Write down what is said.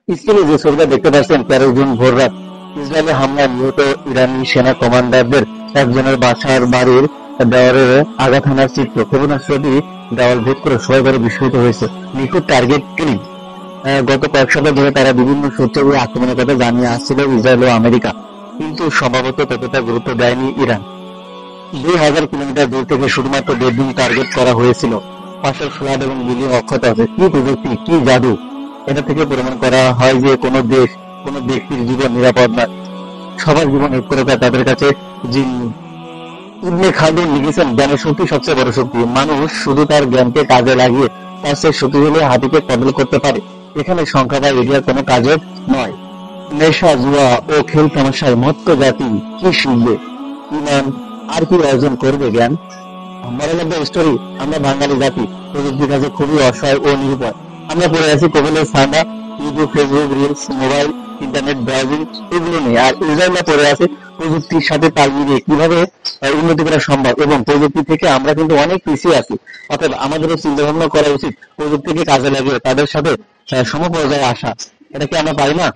স্ক্রিনে যে ছবিটা দেখতে পাচ্ছেন 13 জুন ভোররাত ইসরায়েলি হামলায় নিহত ইরানি সেনা কমান্ডারদের একজনের বাসার বাড়ির দেওয়ালে আঘাত হানার চিত্র। ক্ষেপণাস্ত্রটি দেওয়াল ভেদ করে সবাই বড় বিস্মিত হয়েছে। নিখুঁত টার্গেট কিলিং। গত কয়েক সপ্তাহ ধরে তারা বিভিন্ন সূত্রে এই আক্রমণের কথা জানিয়ে আসছিল ইসরায়েল ও আমেরিকা, কিন্তু সম্ভবত ততটা গুরুত্ব দেয়নি ইরান। 2000 কিলোমিটার দূর থেকে শুধুমাত্র দেড় টার্গেট করা হয়েছিল। পাশের ফ্লাড এবং বিল্ডিং অক্ষত আছে। কি প্রযুক্তি, কি জাদু! এটা থেকে প্রমাণ করা হয় যে কোনো দেশ, কোনো ব্যক্তির জীবন নিরাপদ নয়। সবার জীবন এক করে দেয় তাদের কাছে জিম্মি। ইবনে খালদুন লিখেছেন, জ্ঞানের শক্তি সবচেয়ে বড় শক্তি। মানুষ শুধু তার জ্ঞানকে কাজে লাগিয়ে তার সেই শক্তিশালী হাতিকে কন্ট্রোল করতে পারে। এখানে সংখ্যা বা এরিয়ার কোনো কাজের নয়। নেশা, জুয়া ও খেল তামাশায় মত্ত জাতি কি শিখবে? ইমান আর কি অর্জন করবে জ্ঞান? মরাল অফ দ্য স্টোরি, আমরা বাঙালি জাতি প্রযুক্তির কাছে খুবই অসহায় ও নিরুপায়। আমরা পড়ে আছি কবলের ফাঁদা, YouTube, Facebook, reels, mobile, internet browsing এগুলো নিয়ে। আর ইসরায়েলরা পড়ে আছে প্রযুক্তির সাথে তাল মিলিয়ে কিভাবে উন্নতি করা সম্ভব, এবং প্রযুক্তি থেকে আমরা কিন্তু অনেক পিছিয়ে আছি। অতএব আমাদেরও চিন্তা ভাবনা করা উচিত প্রযুক্তিকে কাজে লাগিয়ে তাদের সাথে সমপর্যায়ে আসা। এটা কি আমরা পারি না?